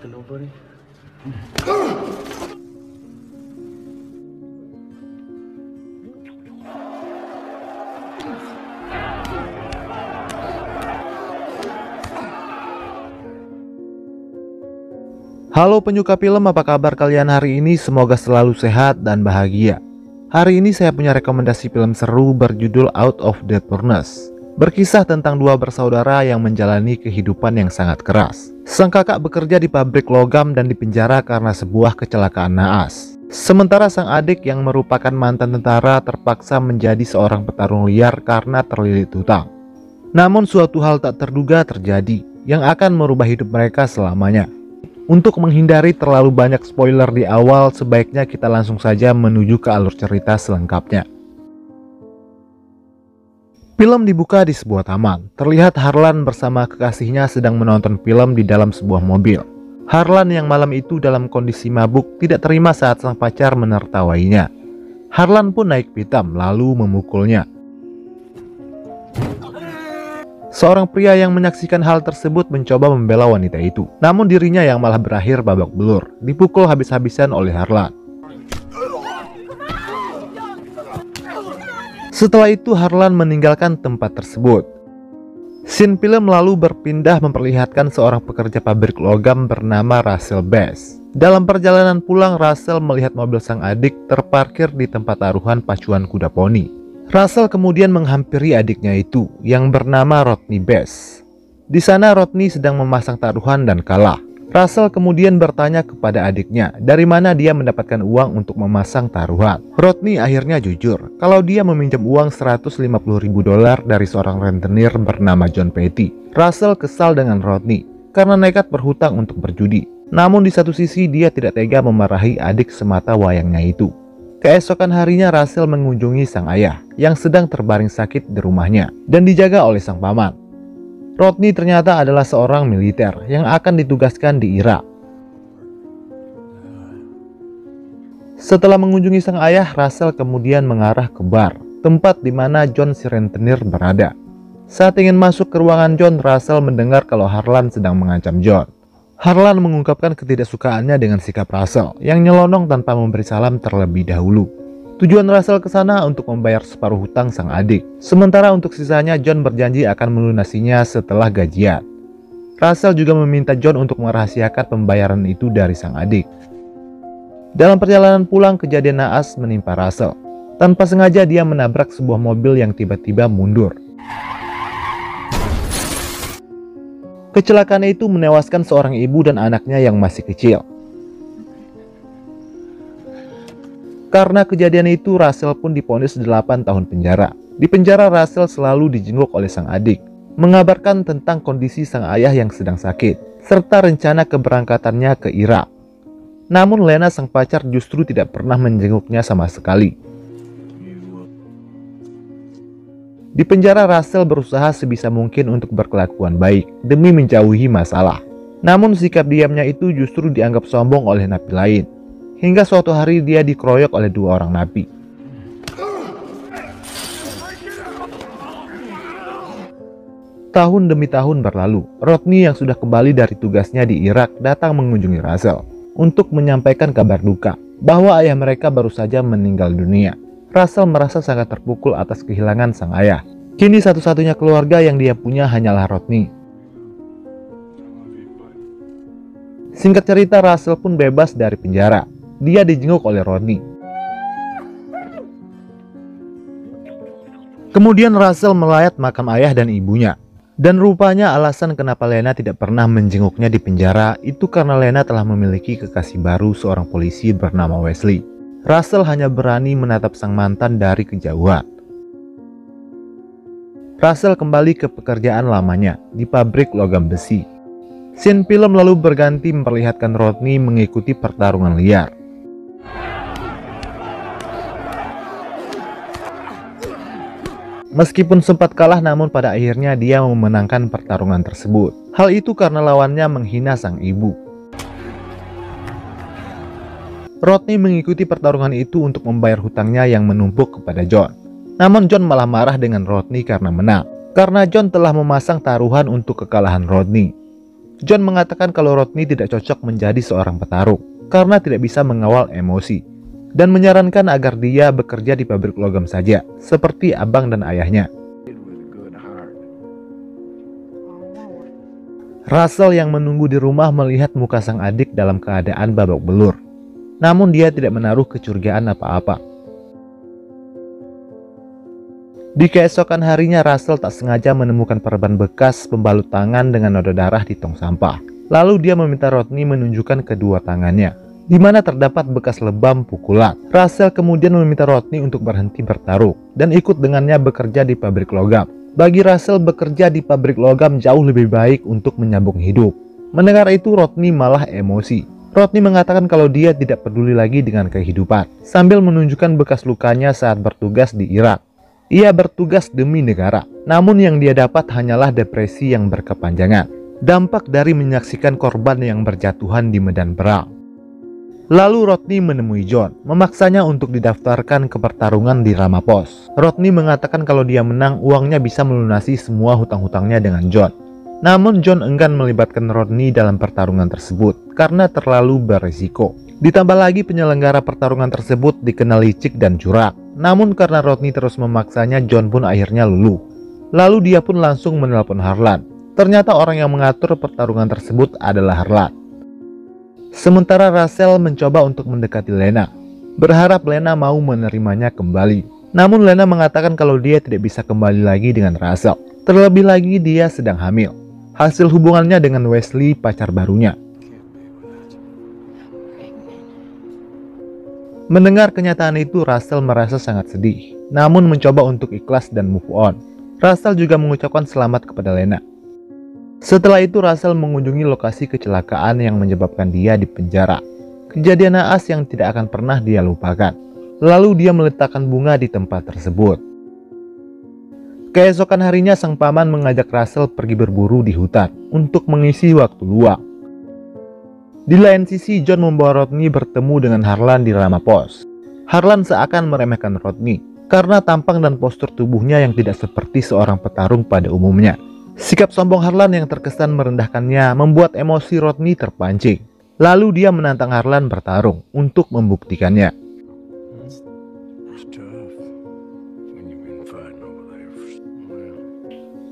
To nobody? Halo penyuka film, apa kabar kalian hari ini? Semoga selalu sehat dan bahagia. Hari ini saya punya rekomendasi film seru berjudul Out of the Furnace. Berkisah tentang dua bersaudara yang menjalani kehidupan yang sangat keras. Sang kakak bekerja di pabrik logam dan dipenjara karena sebuah kecelakaan naas. Sementara sang adik yang merupakan mantan tentara terpaksa menjadi seorang petarung liar karena terlilit hutang. Namun suatu hal tak terduga terjadi yang akan merubah hidup mereka selamanya. Untuk menghindari terlalu banyak spoiler di awal, sebaiknya kita langsung saja menuju ke alur cerita selengkapnya. Film dibuka di sebuah taman. Terlihat Harlan bersama kekasihnya sedang menonton film di dalam sebuah mobil. Harlan yang malam itu dalam kondisi mabuk tidak terima saat sang pacar menertawainya. Harlan pun naik pitam lalu memukulnya. Seorang pria yang menyaksikan hal tersebut mencoba membela wanita itu. Namun dirinya yang malah berakhir babak belur, dipukul habis-habisan oleh Harlan. Setelah itu Harlan meninggalkan tempat tersebut. Scene film lalu berpindah memperlihatkan seorang pekerja pabrik logam bernama Russell Bass. Dalam perjalanan pulang, Russell melihat mobil sang adik terparkir di tempat taruhan pacuan kuda poni. Russell kemudian menghampiri adiknya itu yang bernama Rodney Bass. Di sana Rodney sedang memasang taruhan dan kalah. Russell kemudian bertanya kepada adiknya dari mana dia mendapatkan uang untuk memasang taruhan. Rodney akhirnya jujur kalau dia meminjam uang $150.000 dari seorang rentenir bernama John Petty. Russell kesal dengan Rodney karena nekat berhutang untuk berjudi. Namun di satu sisi dia tidak tega memarahi adik semata wayangnya itu. Keesokan harinya Russell mengunjungi sang ayah yang sedang terbaring sakit di rumahnya dan dijaga oleh sang paman. Rodney ternyata adalah seorang militer yang akan ditugaskan di Irak. Setelah mengunjungi sang ayah, Russell kemudian mengarah ke bar, tempat di mana John si rentenir berada. Saat ingin masuk ke ruangan John, Russell mendengar kalau Harlan sedang mengancam John. Harlan mengungkapkan ketidaksukaannya dengan sikap Russell yang nyelonong tanpa memberi salam terlebih dahulu. Tujuan Russell ke sana untuk membayar separuh hutang sang adik. Sementara untuk sisanya John berjanji akan melunasinya setelah gajian. Russell juga meminta John untuk merahasiakan pembayaran itu dari sang adik. Dalam perjalanan pulang, kejadian naas menimpa Russell. Tanpa sengaja dia menabrak sebuah mobil yang tiba-tiba mundur. Kecelakaan itu menewaskan seorang ibu dan anaknya yang masih kecil. Karena kejadian itu, Russell pun divonis 8 tahun penjara. Di penjara, Russell selalu dijenguk oleh sang adik, mengabarkan tentang kondisi sang ayah yang sedang sakit, serta rencana keberangkatannya ke Irak. Namun Lena sang pacar justru tidak pernah menjenguknya sama sekali. Di penjara, Russell berusaha sebisa mungkin untuk berkelakuan baik demi menjauhi masalah. Namun sikap diamnya itu justru dianggap sombong oleh napi lain. Hingga suatu hari dia dikeroyok oleh 2 orang napi. Tahun demi tahun berlalu, Rodney yang sudah kembali dari tugasnya di Irak datang mengunjungi Russell untuk menyampaikan kabar duka bahwa ayah mereka baru saja meninggal dunia. Russell merasa sangat terpukul atas kehilangan sang ayah. Kini satu-satunya keluarga yang dia punya hanyalah Rodney. Singkat cerita, Russell pun bebas dari penjara. Dia dijenguk oleh Rodney. Kemudian Russell melayat makam ayah dan ibunya. Dan rupanya alasan kenapa Lena tidak pernah menjenguknya di penjara itu karena Lena telah memiliki kekasih baru, seorang polisi bernama Wesley. Russell hanya berani menatap sang mantan dari kejauhan. Russell kembali ke pekerjaan lamanya di pabrik logam besi. Scene film lalu berganti memperlihatkan Rodney mengikuti pertarungan liar. Meskipun sempat kalah, namun pada akhirnya dia memenangkan pertarungan tersebut. Hal itu karena lawannya menghina sang ibu. Rodney mengikuti pertarungan itu untuk membayar hutangnya yang menumpuk kepada John. Namun John malah marah dengan Rodney karena menang. Karena John telah memasang taruhan untuk kekalahan Rodney. John mengatakan kalau Rodney tidak cocok menjadi seorang petarung karena tidak bisa mengawal emosi, dan menyarankan agar dia bekerja di pabrik logam saja, seperti abang dan ayahnya. Russell yang menunggu di rumah melihat muka sang adik dalam keadaan babak belur. Namun dia tidak menaruh kecurigaan apa-apa. Di keesokan harinya, Russell tak sengaja menemukan perban bekas pembalut tangan dengan noda darah di tong sampah. Lalu dia meminta Rodney menunjukkan kedua tangannya, di mana terdapat bekas lebam pukulan. Russell kemudian meminta Rodney untuk berhenti bertarung dan ikut dengannya bekerja di pabrik logam. Bagi Russell, bekerja di pabrik logam jauh lebih baik untuk menyambung hidup. Mendengar itu, Rodney malah emosi. Rodney mengatakan kalau dia tidak peduli lagi dengan kehidupan, sambil menunjukkan bekas lukanya saat bertugas di Irak. Ia bertugas demi negara, namun yang dia dapat hanyalah depresi yang berkepanjangan, dampak dari menyaksikan korban yang berjatuhan di medan perang. Lalu Rodney menemui John, memaksanya untuk didaftarkan ke pertarungan di Ramapos. Rodney mengatakan kalau dia menang, uangnya bisa melunasi semua hutang-hutangnya dengan John. Namun John enggan melibatkan Rodney dalam pertarungan tersebut karena terlalu berisiko. Ditambah lagi penyelenggara pertarungan tersebut dikenal licik dan curang. Namun karena Rodney terus memaksanya, John pun akhirnya luluh. Lalu dia pun langsung menelpon Harlan. Ternyata orang yang mengatur pertarungan tersebut adalah Harlan. Sementara Russell mencoba untuk mendekati Lena, berharap Lena mau menerimanya kembali. Namun Lena mengatakan kalau dia tidak bisa kembali lagi dengan Russell. Terlebih lagi dia sedang hamil, hasil hubungannya dengan Wesley, pacar barunya. Mendengar kenyataan itu, Russell merasa sangat sedih, namun mencoba untuk ikhlas dan move on. Russell juga mengucapkan selamat kepada Lena. Setelah itu, Russell mengunjungi lokasi kecelakaan yang menyebabkan dia di penjara. Kejadian naas yang tidak akan pernah dia lupakan. Lalu dia meletakkan bunga di tempat tersebut. Keesokan harinya, sang paman mengajak Russell pergi berburu di hutan untuk mengisi waktu luang. Di lain sisi, John membawa Rodney bertemu dengan Harlan di Ramapos. Harlan seakan meremehkan Rodney karena tampang dan postur tubuhnya yang tidak seperti seorang petarung pada umumnya. Sikap sombong Harlan yang terkesan merendahkannya membuat emosi Rodney terpancing. Lalu dia menantang Harlan bertarung untuk membuktikannya.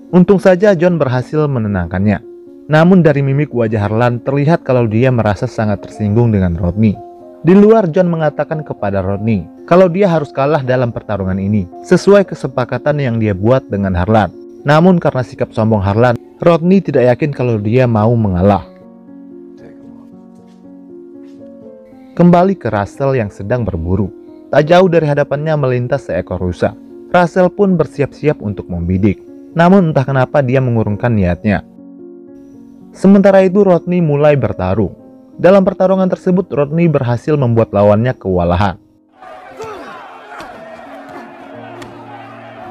Untung saja John berhasil menenangkannya. Namun dari mimik wajah Harlan terlihat kalau dia merasa sangat tersinggung dengan Rodney. Di luar, John mengatakan kepada Rodney kalau dia harus kalah dalam pertarungan ini sesuai kesepakatan yang dia buat dengan Harlan. Namun karena sikap sombong Harlan, Rodney tidak yakin kalau dia mau mengalah. Kembali ke Russell yang sedang berburu. Tak jauh dari hadapannya melintas seekor rusa. Russell pun bersiap-siap untuk membidik. Namun entah kenapa dia mengurungkan niatnya. Sementara itu Rodney mulai bertarung. Dalam pertarungan tersebut, Rodney berhasil membuat lawannya kewalahan.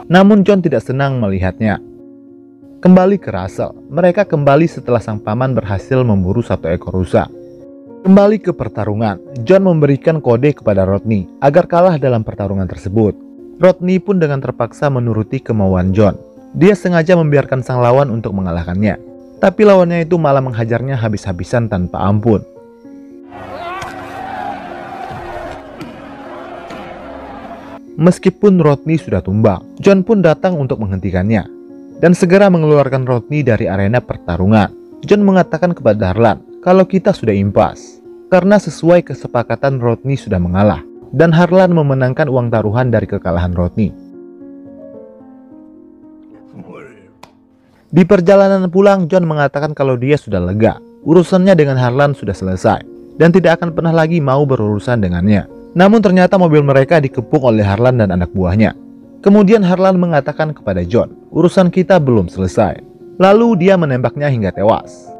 Namun John tidak senang melihatnya. Kembali ke Russell, mereka kembali setelah sang paman berhasil memburu satu ekor rusa. Kembali ke pertarungan, John memberikan kode kepada Rodney agar kalah dalam pertarungan tersebut. Rodney pun dengan terpaksa menuruti kemauan John. Dia sengaja membiarkan sang lawan untuk mengalahkannya, tapi lawannya itu malah menghajarnya habis-habisan tanpa ampun. Meskipun Rodney sudah tumbang, John pun datang untuk menghentikannya dan segera mengeluarkan Rodney dari arena pertarungan. John mengatakan kepada Harlan kalau kita sudah impas, karena sesuai kesepakatan Rodney sudah mengalah, dan Harlan memenangkan uang taruhan dari kekalahan Rodney. Di perjalanan pulang, John mengatakan kalau dia sudah lega, urusannya dengan Harlan sudah selesai, dan tidak akan pernah lagi mau berurusan dengannya. Namun ternyata mobil mereka dikepung oleh Harlan dan anak buahnya. Kemudian Harlan mengatakan kepada John, urusan kita belum selesai. Lalu dia menembaknya hingga tewas.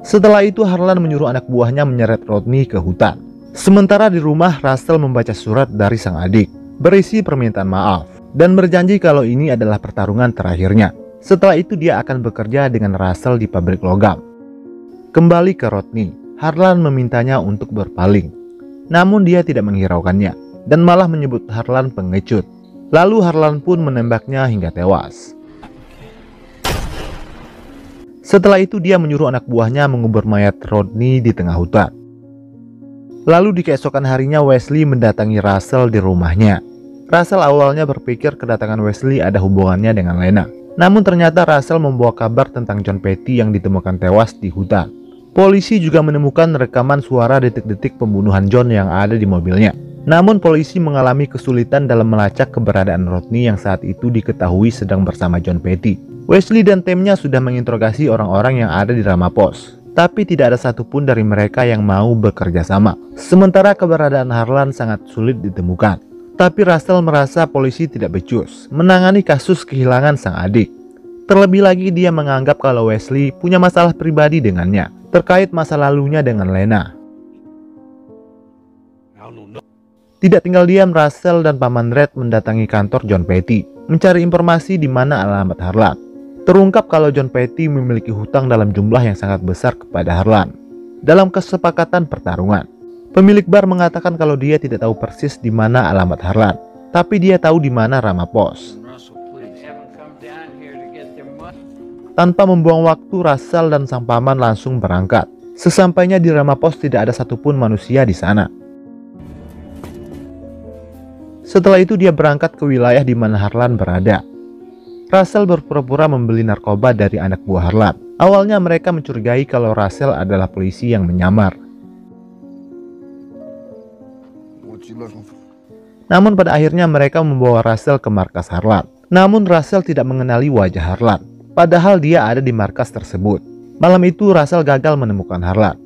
Setelah itu Harlan menyuruh anak buahnya menyeret Rodney ke hutan. Sementara di rumah, Russell membaca surat dari sang adik, berisi permintaan maaf, dan berjanji kalau ini adalah pertarungan terakhirnya. Setelah itu dia akan bekerja dengan Russell di pabrik logam. Kembali ke Rodney, Harlan memintanya untuk berpaling. Namun dia tidak menghiraukannya dan malah menyebut Harlan pengecut. Lalu Harlan pun menembaknya hingga tewas. Setelah itu dia menyuruh anak buahnya mengubur mayat Rodney di tengah hutan. Lalu di keesokan harinya Wesley mendatangi Russell di rumahnya. Russell awalnya berpikir kedatangan Wesley ada hubungannya dengan Lena. Namun ternyata Russell membawa kabar tentang Jon Petty yang ditemukan tewas di hutan. Polisi juga menemukan rekaman suara detik-detik pembunuhan Jon yang ada di mobilnya. Namun polisi mengalami kesulitan dalam melacak keberadaan Rodney yang saat itu diketahui sedang bersama Jon Petty. Wesley dan timnya sudah menginterogasi orang-orang yang ada di Ramapos, tapi tidak ada satupun dari mereka yang mau bekerja sama. Sementara keberadaan Harlan sangat sulit ditemukan. Tapi Russell merasa polisi tidak becus menangani kasus kehilangan sang adik. Terlebih lagi dia menganggap kalau Wesley punya masalah pribadi dengannya terkait masa lalunya dengan Lena. Tidak tinggal diam, Russell dan Paman Red mendatangi kantor Jon Petty mencari informasi di mana alamat Harlan. Terungkap kalau Jon Petty memiliki hutang dalam jumlah yang sangat besar kepada Harlan. Dalam kesepakatan pertarungan, pemilik bar mengatakan kalau dia tidak tahu persis di mana alamat Harlan, tapi dia tahu di mana Ramapos. Tanpa membuang waktu, Russell dan sang paman langsung berangkat. Sesampainya di Ramapos tidak ada satupun manusia di sana. Setelah itu dia berangkat ke wilayah di mana Harlan berada. Russell berpura-pura membeli narkoba dari anak buah Harlan. Awalnya mereka mencurigai kalau Russell adalah polisi yang menyamar. Namun pada akhirnya mereka membawa Russell ke markas Harlan. Namun Russell tidak mengenali wajah Harlan, padahal dia ada di markas tersebut. Malam itu Russell gagal menemukan Harlan.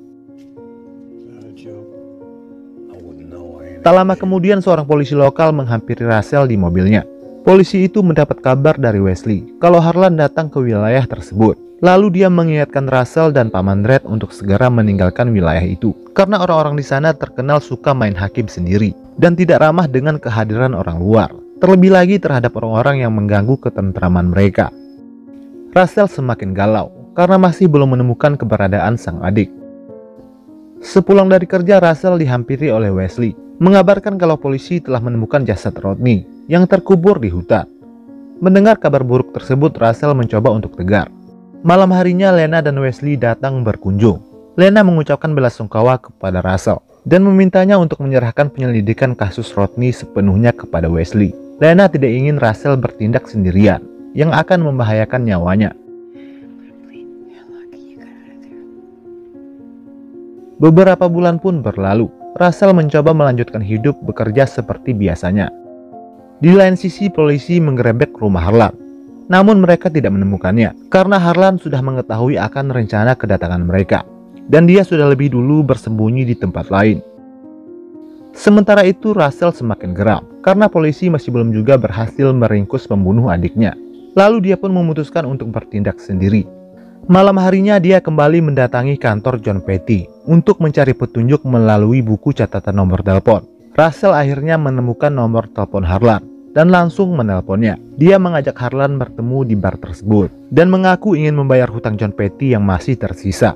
Tak lama kemudian seorang polisi lokal menghampiri Russell di mobilnya. Polisi itu mendapat kabar dari Wesley kalau Harlan datang ke wilayah tersebut. Lalu dia mengingatkan Russell dan Paman Red untuk segera meninggalkan wilayah itu, karena orang-orang di sana terkenal suka main hakim sendiri dan tidak ramah dengan kehadiran orang luar, terlebih lagi terhadap orang-orang yang mengganggu ketentraman mereka. Russell semakin galau karena masih belum menemukan keberadaan sang adik. Sepulang dari kerja, Russell dihampiri oleh Wesley, mengabarkan kalau polisi telah menemukan jasad Rodney yang terkubur di hutan. Mendengar kabar buruk tersebut, Russell mencoba untuk tegar. Malam harinya Lena dan Wesley datang berkunjung. Lena mengucapkan belasungkawa kepada Russell dan memintanya untuk menyerahkan penyelidikan kasus Rodney sepenuhnya kepada Wesley. Lena tidak ingin Russell bertindak sendirian yang akan membahayakan nyawanya. Beberapa bulan pun berlalu. Russell mencoba melanjutkan hidup bekerja seperti biasanya. Di lain sisi, polisi menggerebek rumah Harlan. Namun mereka tidak menemukannya karena Harlan sudah mengetahui akan rencana kedatangan mereka dan dia sudah lebih dulu bersembunyi di tempat lain. Sementara itu Russell semakin geram karena polisi masih belum juga berhasil meringkus pembunuh adiknya. Lalu dia pun memutuskan untuk bertindak sendiri. Malam harinya dia kembali mendatangi kantor Jon Petty untuk mencari petunjuk melalui buku catatan nomor telepon. Russell akhirnya menemukan nomor telepon Harlan dan langsung menelponnya. Dia mengajak Harlan bertemu di bar tersebut dan mengaku ingin membayar hutang Jon Petty yang masih tersisa.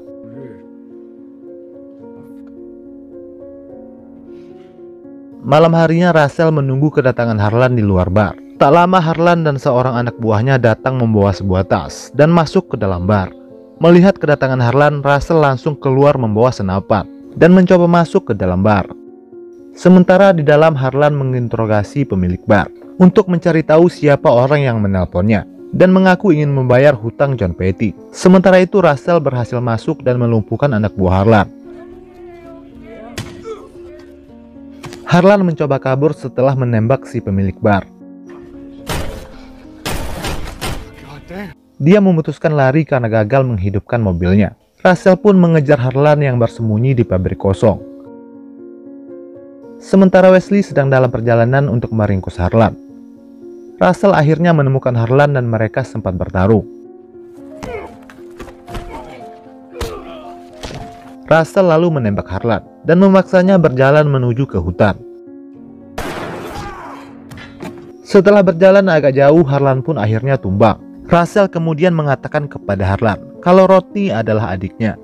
Malam harinya Russell menunggu kedatangan Harlan di luar bar. Tak lama Harlan dan seorang anak buahnya datang membawa sebuah tas dan masuk ke dalam bar. Melihat kedatangan Harlan, Russell langsung keluar membawa senapan dan mencoba masuk ke dalam bar. Sementara di dalam, Harlan menginterogasi pemilik bar untuk mencari tahu siapa orang yang menelponnya dan mengaku ingin membayar hutang Jon Petty. Sementara itu Russell berhasil masuk dan melumpuhkan anak buah Harlan. Harlan mencoba kabur setelah menembak si pemilik bar. Dia memutuskan lari karena gagal menghidupkan mobilnya. Russell pun mengejar Harlan yang bersembunyi di pabrik kosong. Sementara Wesley sedang dalam perjalanan untuk meringkus Harlan. Russell akhirnya menemukan Harlan dan mereka sempat bertarung. Russell lalu menembak Harlan dan memaksanya berjalan menuju ke hutan. Setelah berjalan agak jauh, Harlan pun akhirnya tumbang. Russell kemudian mengatakan kepada Harlan kalau Rodney adalah adiknya.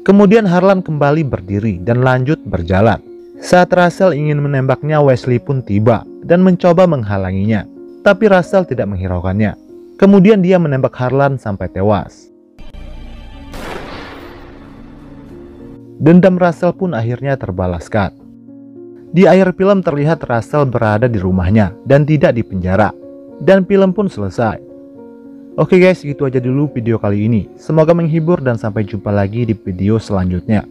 Kemudian Harlan kembali berdiri dan lanjut berjalan. Saat Russell ingin menembaknya, Wesley pun tiba dan mencoba menghalanginya. Tapi Russell tidak menghiraukannya. Kemudian dia menembak Harlan sampai tewas. Dendam Russell pun akhirnya terbalaskan. Di akhir film terlihat Russell berada di rumahnya dan tidak di penjara. Dan film pun selesai. Oke guys, gitu aja dulu video kali ini. Semoga menghibur dan sampai jumpa lagi di video selanjutnya.